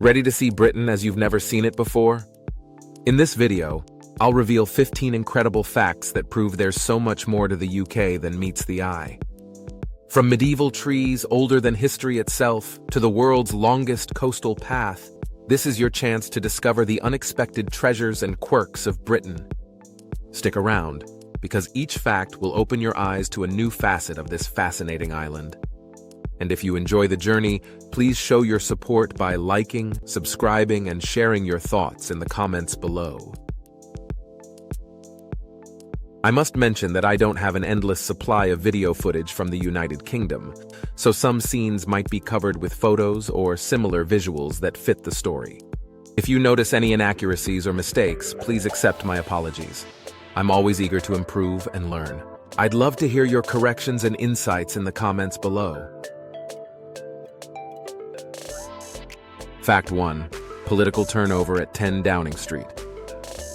Ready to see Britain as you've never seen it before? In this video, I'll reveal 15 incredible facts that prove there's so much more to the UK than meets the eye. From medieval trees older than history itself to the world's longest coastal path, this is your chance to discover the unexpected treasures and quirks of Britain. Stick around, because each fact will open your eyes to a new facet of this fascinating island. And if you enjoy the journey, please show your support by liking, subscribing, and sharing your thoughts in the comments below. I must mention that I don't have an endless supply of video footage from the United Kingdom, so some scenes might be covered with photos or similar visuals that fit the story. If you notice any inaccuracies or mistakes, please accept my apologies. I'm always eager to improve and learn. I'd love to hear your corrections and insights in the comments below. Fact 1. Political turnover at 10 Downing Street.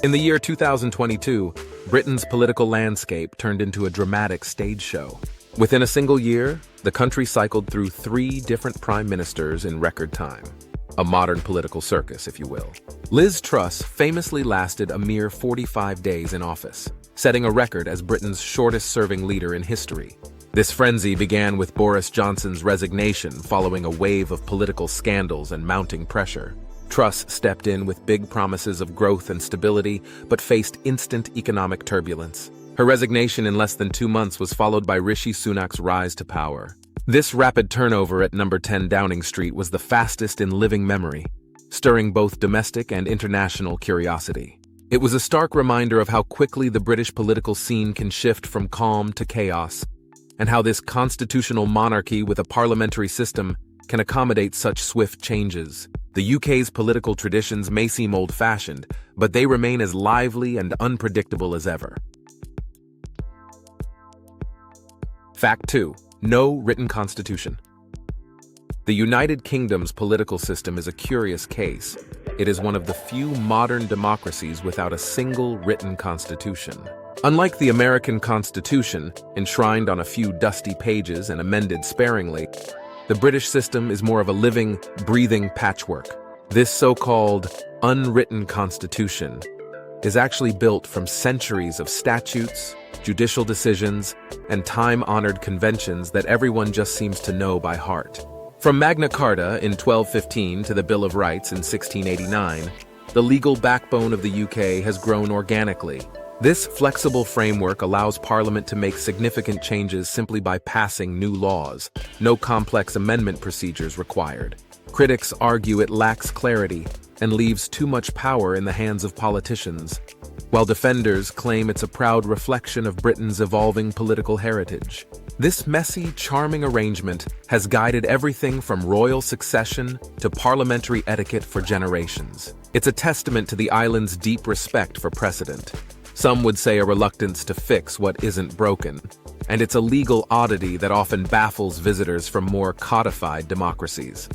In the year 2022, Britain's political landscape turned into a dramatic stage show. Within a single year, the country cycled through 3 different prime ministers in record time. A modern political circus, if you will. Liz Truss famously lasted a mere 45 days in office, setting a record as Britain's shortest-serving leader in history. This frenzy began with Boris Johnson's resignation following a wave of political scandals and mounting pressure. Truss stepped in with big promises of growth and stability, but faced instant economic turbulence. Her resignation in less than 2 months was followed by Rishi Sunak's rise to power. This rapid turnover at number 10 Downing Street was the fastest in living memory, stirring both domestic and international curiosity. It was a stark reminder of how quickly the British political scene can shift from calm to chaos, and how this constitutional monarchy with a parliamentary system can accommodate such swift changes. The UK's political traditions may seem old-fashioned, but they remain as lively and unpredictable as ever. Fact 2. No written constitution. The United Kingdom's political system is a curious case. It is one of the few modern democracies without a single written constitution. Unlike the American Constitution, enshrined on a few dusty pages and amended sparingly, the British system is more of a living, breathing patchwork. This so-called unwritten constitution is actually built from centuries of statutes, judicial decisions, and time-honored conventions that everyone just seems to know by heart. From Magna Carta in 1215 to the Bill of Rights in 1689, the legal backbone of the UK has grown organically. This flexible framework allows Parliament to make significant changes simply by passing new laws. No complex amendment procedures required. Critics argue it lacks clarity and leaves too much power in the hands of politicians, while defenders claim it's a proud reflection of Britain's evolving political heritage. This messy, charming arrangement has guided everything from royal succession to parliamentary etiquette for generations. It's a testament to the island's deep respect for precedent. Some would say a reluctance to fix what isn't broken, and it's a legal oddity that often baffles visitors from more codified democracies.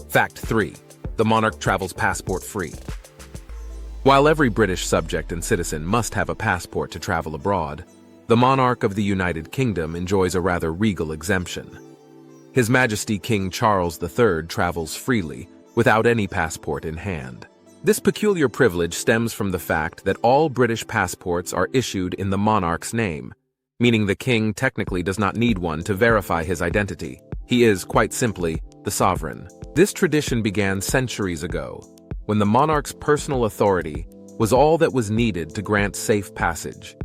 Fact 3. The monarch travels passport-free. While every British subject and citizen must have a passport to travel abroad, the monarch of the United Kingdom enjoys a rather regal exemption. His Majesty King Charles III travels freely, without any passport in hand. This peculiar privilege stems from the fact that all British passports are issued in the monarch's name, meaning the king technically does not need one to verify his identity. He is, quite simply, the sovereign. This tradition began centuries ago, when the monarch's personal authority was all that was needed to grant safe passage,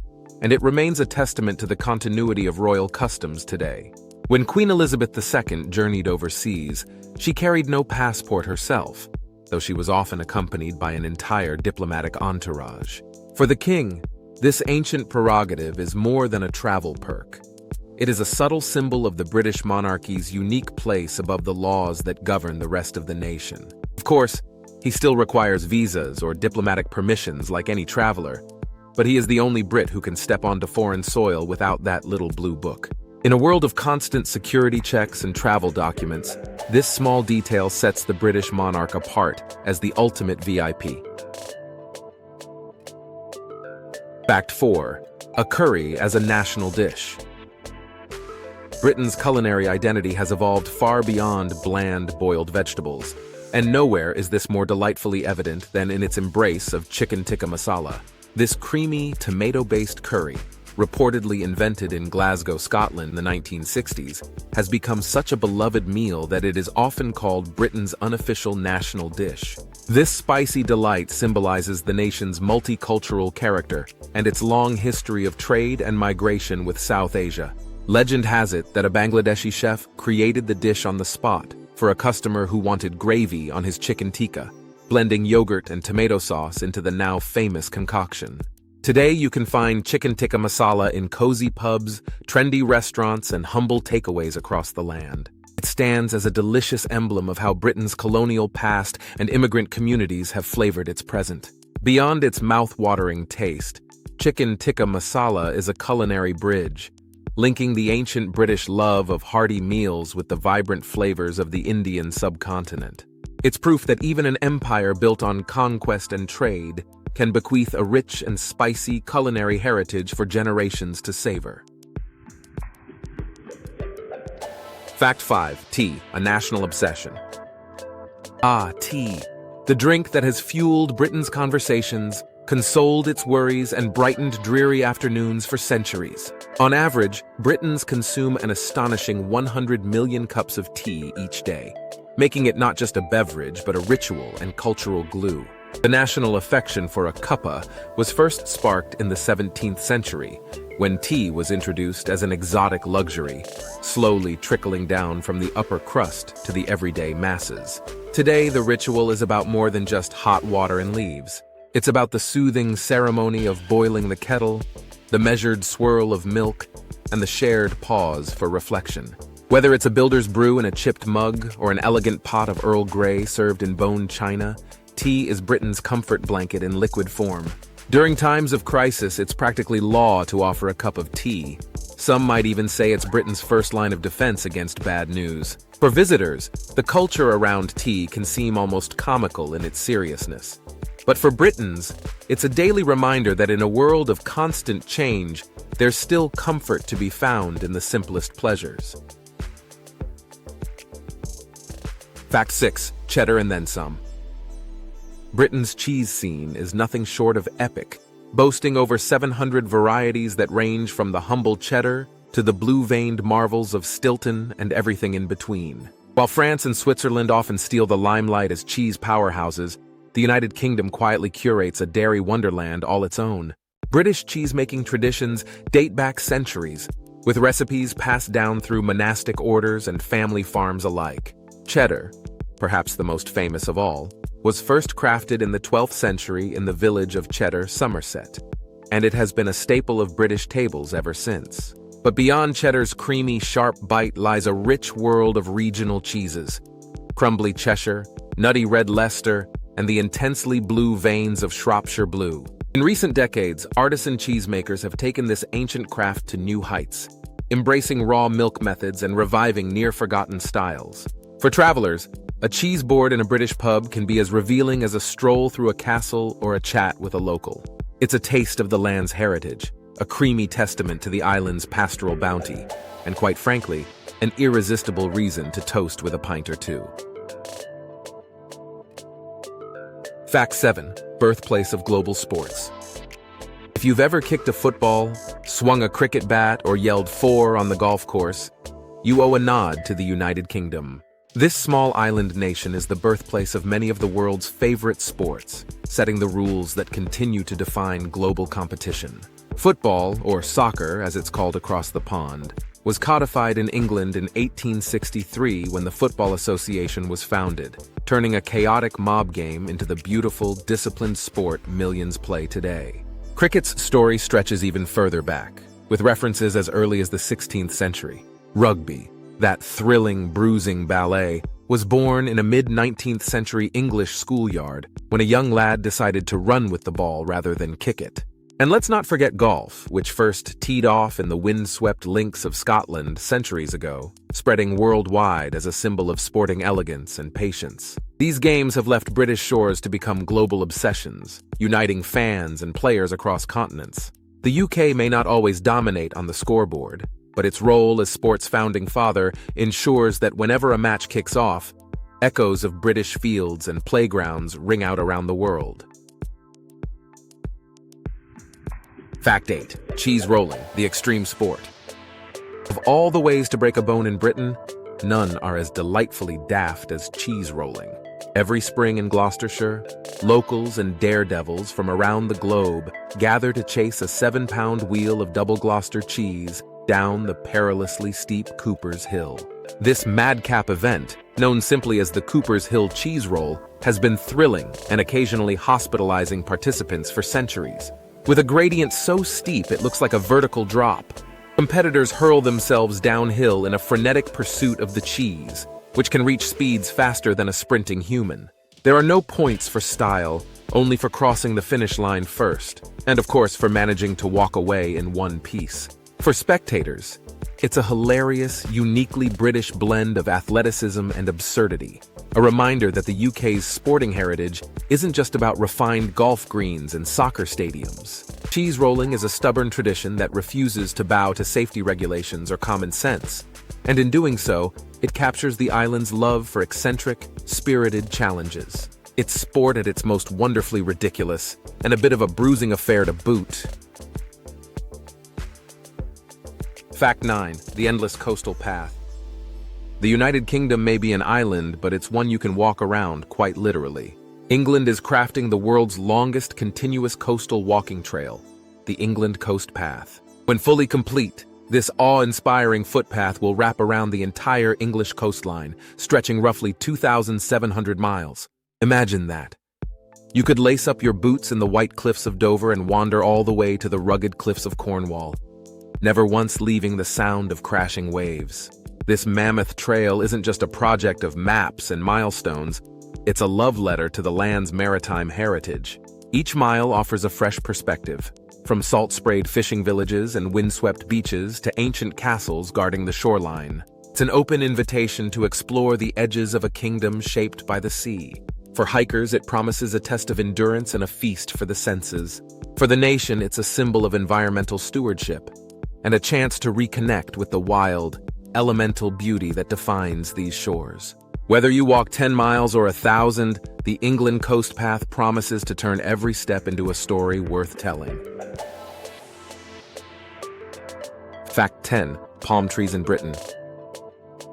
and it remains a testament to the continuity of royal customs today. When Queen Elizabeth II journeyed overseas, she carried no passport herself, though she was often accompanied by an entire diplomatic entourage. For the king, this ancient prerogative is more than a travel perk. It is a subtle symbol of the British monarchy's unique place above the laws that govern the rest of the nation. Of course, he still requires visas or diplomatic permissions like any traveler, but he is the only Brit who can step onto foreign soil without that little blue book. In a world of constant security checks and travel documents, this small detail sets the British monarch apart as the ultimate VIP. Fact 4. A curry as a national dish. Britain's culinary identity has evolved far beyond bland boiled vegetables, and nowhere is this more delightfully evident than in its embrace of chicken tikka masala. This creamy, tomato-based curry, reportedly invented in Glasgow, Scotland in the 1960s, has become such a beloved meal that it is often called Britain's unofficial national dish. This spicy delight symbolizes the nation's multicultural character and its long history of trade and migration with South Asia. Legend has it that a Bangladeshi chef created the dish on the spot for a customer who wanted gravy on his chicken tikka, blending yogurt and tomato sauce into the now famous concoction. Today you can find chicken tikka masala in cozy pubs, trendy restaurants, and humble takeaways across the land. It stands as a delicious emblem of how Britain's colonial past and immigrant communities have flavored its present. Beyond its mouth-watering taste, chicken tikka masala is a culinary bridge, linking the ancient British love of hearty meals with the vibrant flavors of the Indian subcontinent. It's proof that even an empire built on conquest and trade can bequeath a rich and spicy culinary heritage for generations to savor. Fact 5. Tea, a national obsession. Tea. The drink that has fueled Britain's conversations, consoled its worries, and brightened dreary afternoons for centuries. On average, Britons consume an astonishing 100 million cups of tea each day, making it not just a beverage but a ritual and cultural glue. The national affection for a cuppa was first sparked in the 17th century, when tea was introduced as an exotic luxury, slowly trickling down from the upper crust to the everyday masses. Today, the ritual is about more than just hot water and leaves. It's about the soothing ceremony of boiling the kettle, the measured swirl of milk, and the shared pause for reflection. Whether it's a builder's brew in a chipped mug or an elegant pot of Earl Grey served in bone china, tea is Britain's comfort blanket in liquid form. During times of crisis, it's practically law to offer a cup of tea. Some might even say it's Britain's first line of defense against bad news. For visitors, the culture around tea can seem almost comical in its seriousness. But for Britons, it's a daily reminder that in a world of constant change, there's still comfort to be found in the simplest pleasures. Fact 6. Cheddar and then some. Britain's cheese scene is nothing short of epic, boasting over 700 varieties that range from the humble cheddar to the blue-veined marvels of Stilton and everything in between. While France and Switzerland often steal the limelight as cheese powerhouses, the United Kingdom quietly curates a dairy wonderland all its own. British cheese-making traditions date back centuries, with recipes passed down through monastic orders and family farms alike. Cheddar, perhaps the most famous of all, was first crafted in the 12th century in the village of Cheddar, Somerset, and it has been a staple of British tables ever since. But beyond Cheddar's creamy, sharp bite lies a rich world of regional cheeses: crumbly Cheshire, nutty red Leicester, and the intensely blue veins of Shropshire Blue. In recent decades, artisan cheesemakers have taken this ancient craft to new heights, embracing raw milk methods and reviving near-forgotten styles. For travelers, a cheese board in a British pub can be as revealing as a stroll through a castle or a chat with a local. It's a taste of the land's heritage, a creamy testament to the island's pastoral bounty, and quite frankly, an irresistible reason to toast with a pint or two. Fact 7. Birthplace of global sports. If you've ever kicked a football, swung a cricket bat, or yelled "four" on the golf course, you owe a nod to the United Kingdom. This small island nation is the birthplace of many of the world's favorite sports, setting the rules that continue to define global competition. Football, or soccer as it's called across the pond, was codified in England in 1863 when the Football Association was founded, turning a chaotic mob game into the beautiful, disciplined sport millions play today. Cricket's story stretches even further back, with references as early as the 16th century. Rugby, that thrilling, bruising ballet, was born in a mid-19th century English schoolyard when a young lad decided to run with the ball rather than kick it. And let's not forget golf, which first teed off in the windswept links of Scotland centuries ago, spreading worldwide as a symbol of sporting elegance and patience. These games have left British shores to become global obsessions, uniting fans and players across continents. The UK may not always dominate on the scoreboard, but its role as sport's founding father ensures that whenever a match kicks off, echoes of British fields and playgrounds ring out around the world. Fact 8. Cheese rolling, the extreme sport. Of all the ways to break a bone in Britain, none are as delightfully daft as cheese rolling. Every spring in Gloucestershire, locals and daredevils from around the globe gather to chase a 7-pound wheel of double Gloucester cheese down the perilously steep Cooper's Hill. This madcap event, known simply as the Cooper's Hill Cheese Roll, has been thrilling and occasionally hospitalizing participants for centuries. With a gradient so steep it looks like a vertical drop, competitors hurl themselves downhill in a frenetic pursuit of the cheese, which can reach speeds faster than a sprinting human. There are no points for style, only for crossing the finish line first, and of course for managing to walk away in one piece. For spectators, it's a hilarious, uniquely British blend of athleticism and absurdity, a reminder that the UK's sporting heritage isn't just about refined golf greens and soccer stadiums. Cheese rolling is a stubborn tradition that refuses to bow to safety regulations or common sense, and in doing so, it captures the island's love for eccentric, spirited challenges. It's sport at its most wonderfully ridiculous, and a bit of a bruising affair to boot. Fact 9. The endless coastal path. The United Kingdom may be an island, but it's one you can walk around, quite literally. England is crafting the world's longest continuous coastal walking trail, the England Coast Path. When fully complete, this awe-inspiring footpath will wrap around the entire English coastline, stretching roughly 2,700 miles. Imagine that. You could lace up your boots in the white cliffs of Dover and wander all the way to the rugged cliffs of Cornwall, never once leaving the sound of crashing waves. This mammoth trail isn't just a project of maps and milestones, it's a love letter to the land's maritime heritage. Each mile offers a fresh perspective, from salt-sprayed fishing villages and windswept beaches to ancient castles guarding the shoreline. It's an open invitation to explore the edges of a kingdom shaped by the sea. For hikers, it promises a test of endurance and a feast for the senses. For the nation, it's a symbol of environmental stewardship, and a chance to reconnect with the wild, elemental beauty that defines these shores. Whether you walk 10 miles or 1,000, the England Coast Path promises to turn every step into a story worth telling. Fact 10. Palm trees in Britain.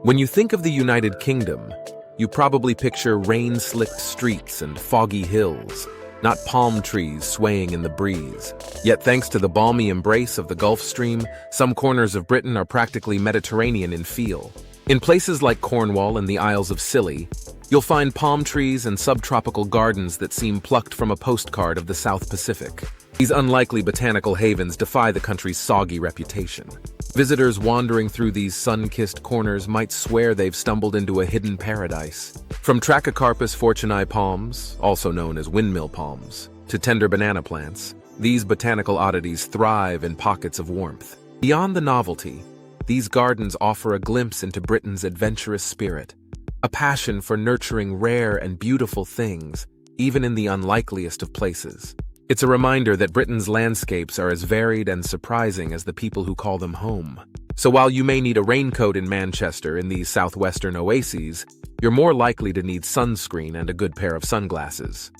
When you think of the United Kingdom, you probably picture rain-slicked streets and foggy hills, not palm trees swaying in the breeze. Yet thanks to the balmy embrace of the Gulf Stream, some corners of Britain are practically Mediterranean in feel. In places like Cornwall and the Isles of Scilly, you'll find palm trees and subtropical gardens that seem plucked from a postcard of the South Pacific. These unlikely botanical havens defy the country's soggy reputation. Visitors wandering through these sun-kissed corners might swear they've stumbled into a hidden paradise. From Trachycarpus fortunei palms, also known as windmill palms, to tender banana plants, these botanical oddities thrive in pockets of warmth. Beyond the novelty, these gardens offer a glimpse into Britain's adventurous spirit, a passion for nurturing rare and beautiful things, even in the unlikeliest of places. It's a reminder that Britain's landscapes are as varied and surprising as the people who call them home. So while you may need a raincoat in Manchester in these southwestern oases, you're more likely to need sunscreen and a good pair of sunglasses.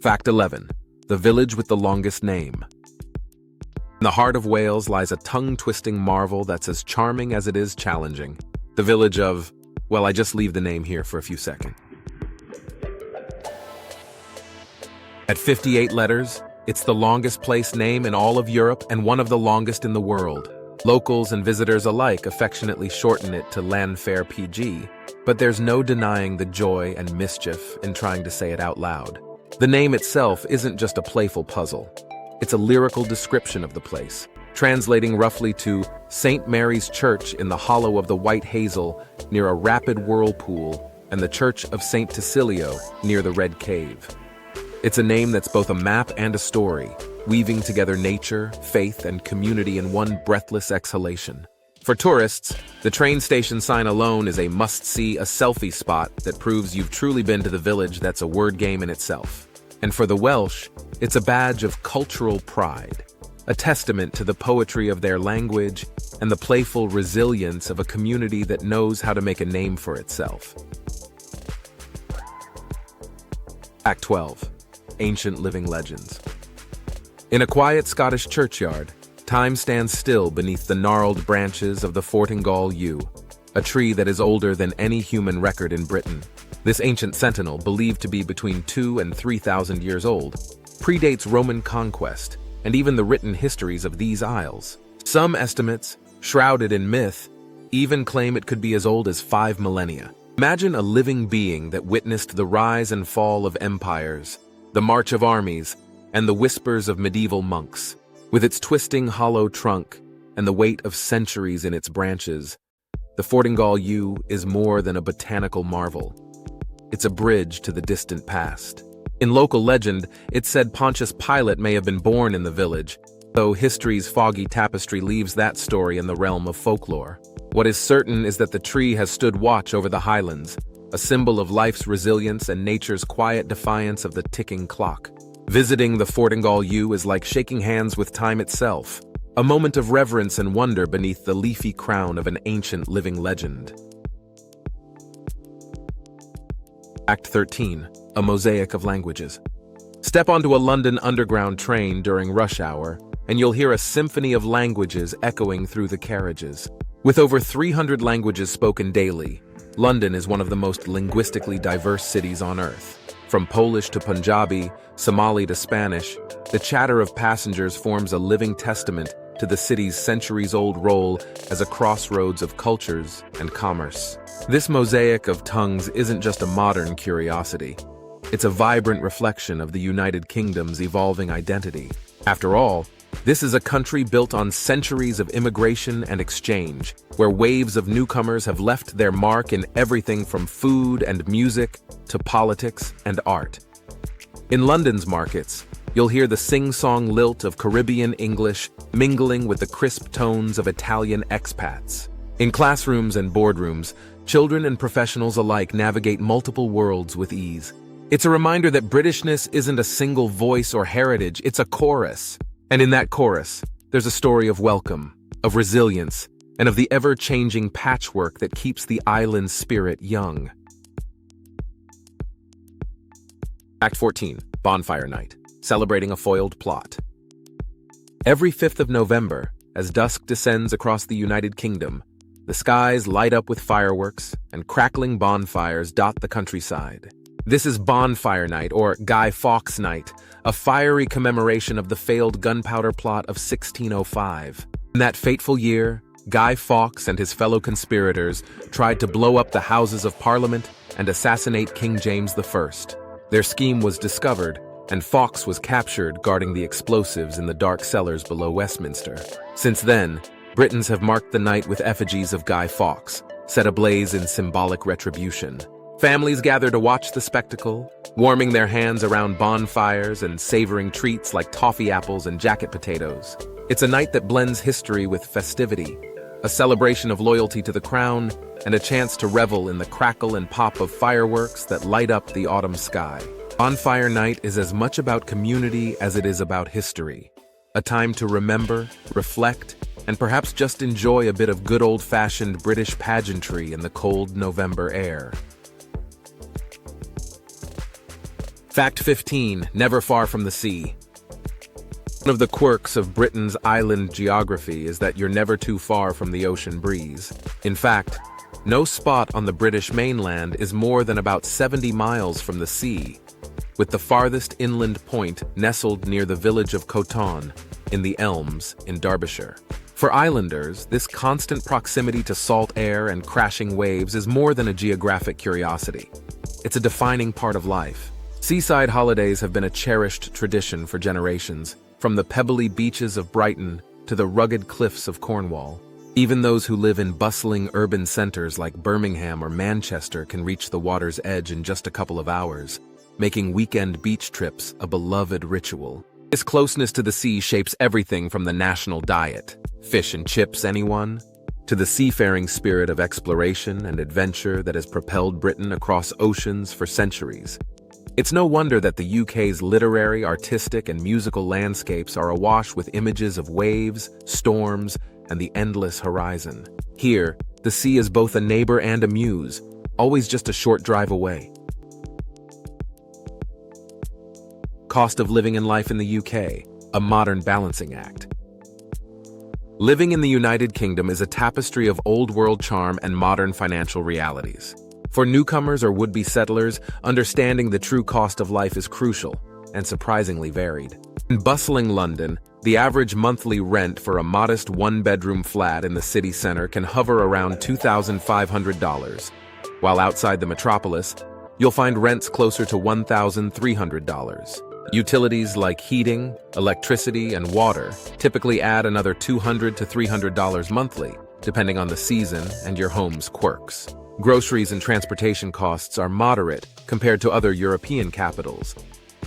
Fact 11. The village with the longest name. In the heart of Wales lies a tongue-twisting marvel that's as charming as it is challenging. The village of, well, I just leave the name here for a few seconds. At 58 letters, it's the longest place name in all of Europe and one of the longest in the world. Locals and visitors alike affectionately shorten it to Lanfair PG, but there's no denying the joy and mischief in trying to say it out loud. The name itself isn't just a playful puzzle. It's a lyrical description of the place, translating roughly to St. Mary's Church in the hollow of the White Hazel near a rapid whirlpool and the Church of St. Tecilio near the Red Cave. It's a name that's both a map and a story, weaving together nature, faith, and community in one breathless exhalation. For tourists, the train station sign alone is a must-see, a selfie spot that proves you've truly been to the village that's a word game in itself. And for the Welsh, it's a badge of cultural pride. a testament to the poetry of their language and the playful resilience of a community that knows how to make a name for itself. Act 12. Ancient Living Legends. In a quiet Scottish churchyard, time stands still beneath the gnarled branches of the Fortingall yew, a tree that is older than any human record in Britain. This ancient sentinel, believed to be between 2,000 and 3,000 years old, predates Roman conquest and even the written histories of these isles. Some estimates, shrouded in myth, even claim it could be as old as 5 millennia. Imagine a living being that witnessed the rise and fall of empires, the march of armies, and the whispers of medieval monks. With its twisting hollow trunk and the weight of centuries in its branches, the Fortingall yew is more than a botanical marvel. It's a bridge to the distant past. In local legend, it's said Pontius Pilate may have been born in the village, though history's foggy tapestry leaves that story in the realm of folklore. What is certain is that the tree has stood watch over the highlands, a symbol of life's resilience and nature's quiet defiance of the ticking clock. Visiting the Fortingall yew is like shaking hands with time itself, a moment of reverence and wonder beneath the leafy crown of an ancient living legend. Act 13. A Mosaic of Languages. Step onto a London Underground train during rush hour, and you'll hear a symphony of languages echoing through the carriages. With over 300 languages spoken daily, London is one of the most linguistically diverse cities on Earth. From Polish to Punjabi, Somali to Spanish, the chatter of passengers forms a living testament to the city's centuries-old role as a crossroads of cultures and commerce. This mosaic of tongues isn't just a modern curiosity. It's a vibrant reflection of the United Kingdom's evolving identity. After all, this is a country built on centuries of immigration and exchange, where waves of newcomers have left their mark in everything from food and music to politics and art. In London's markets, you'll hear the sing-song lilt of Caribbean English mingling with the crisp tones of Italian expats. In classrooms and boardrooms, children and professionals alike navigate multiple worlds with ease. It's a reminder that Britishness isn't a single voice or heritage, it's a chorus. And in that chorus, there's a story of welcome, of resilience, and of the ever-changing patchwork that keeps the island's spirit young. Act 14. Bonfire Night. Celebrating a foiled plot. Every 5th of November, as dusk descends across the United Kingdom, the skies light up with fireworks and crackling bonfires dot the countryside. This is Bonfire Night, or Guy Fawkes Night, a fiery commemoration of the failed gunpowder plot of 1605. In that fateful year, Guy Fawkes and his fellow conspirators tried to blow up the Houses of Parliament and assassinate King James I. Their scheme was discovered, and Fawkes was captured guarding the explosives in the dark cellars below Westminster. Since then, Britons have marked the night with effigies of Guy Fawkes, set ablaze in symbolic retribution. Families gather to watch the spectacle, warming their hands around bonfires and savoring treats like toffee apples and jacket potatoes. It's a night that blends history with festivity, a celebration of loyalty to the crown, and a chance to revel in the crackle and pop of fireworks that light up the autumn sky. Bonfire Night is as much about community as it is about history. A time to remember, reflect, and perhaps just enjoy a bit of good old-fashioned British pageantry in the cold November air. Fact 15. Never far from the sea. One of the quirks of Britain's island geography is that you're never too far from the ocean breeze. In fact, no spot on the British mainland is more than about 70 miles from the sea, with the farthest inland point nestled near the village of Coton in the Elms in Derbyshire. For islanders, this constant proximity to salt air and crashing waves is more than a geographic curiosity. It's a defining part of life. Seaside holidays have been a cherished tradition for generations, from the pebbly beaches of Brighton to the rugged cliffs of Cornwall. Even those who live in bustling urban centers like Birmingham or Manchester can reach the water's edge in just a couple of hours, making weekend beach trips a beloved ritual. This closeness to the sea shapes everything from the national diet, fish and chips anyone, to the seafaring spirit of exploration and adventure that has propelled Britain across oceans for centuries. It's no wonder that the UK's literary, artistic, and musical landscapes are awash with images of waves, storms, and the endless horizon. Here, the sea is both a neighbor and a muse, always just a short drive away. Cost of living and life in the UK, a modern balancing act. Living in the United Kingdom is a tapestry of old-world charm and modern financial realities. For newcomers or would-be settlers, understanding the true cost of life is crucial and surprisingly varied. In bustling London, the average monthly rent for a modest one-bedroom flat in the city centre can hover around $2,500, while outside the metropolis, you'll find rents closer to $1,300. Utilities like heating, electricity, and water typically add another $200 to $300 monthly, depending on the season and your home's quirks. Groceries and transportation costs are moderate compared to other European capitals,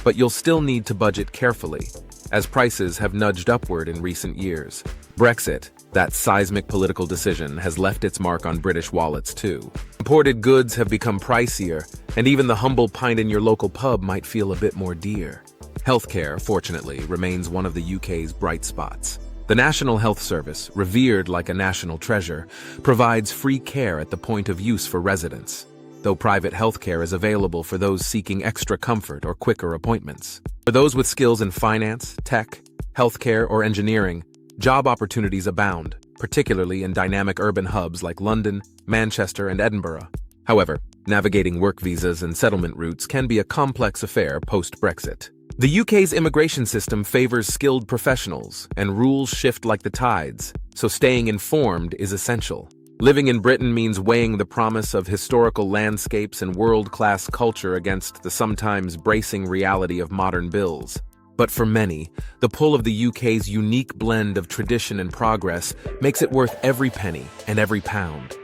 but you'll still need to budget carefully, as prices have nudged upward in recent years. Brexit, that seismic political decision, has left its mark on British wallets too. Imported goods have become pricier, and even the humble pint in your local pub might feel a bit more dear. Healthcare, fortunately, remains one of the UK's bright spots. The National Health Service, revered like a national treasure, provides free care at the point of use for residents, though private healthcare is available for those seeking extra comfort or quicker appointments. For those with skills in finance, tech, healthcare, or engineering, job opportunities abound, particularly in dynamic urban hubs like London, Manchester, and Edinburgh. However, navigating work visas and settlement routes can be a complex affair post-Brexit. The UK's immigration system favors skilled professionals, and rules shift like the tides, so staying informed is essential. Living in Britain means weighing the promise of historical landscapes and world-class culture against the sometimes bracing reality of modern bills. But for many, the pull of the UK's unique blend of tradition and progress makes it worth every penny and every pound.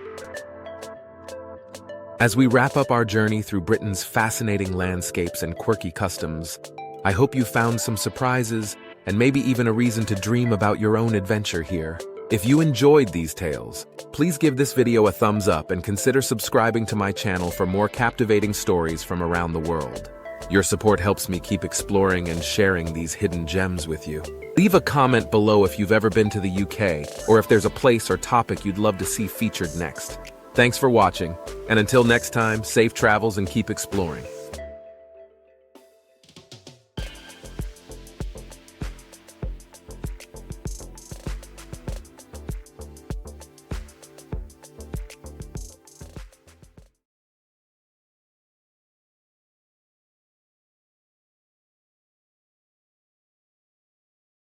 As we wrap up our journey through Britain's fascinating landscapes and quirky customs, I hope you found some surprises and maybe even a reason to dream about your own adventure here. If you enjoyed these tales, please give this video a thumbs up and consider subscribing to my channel for more captivating stories from around the world. Your support helps me keep exploring and sharing these hidden gems with you. Leave a comment below if you've ever been to the UK or if there's a place or topic you'd love to see featured next. Thanks for watching, and until next time, safe travels and keep exploring.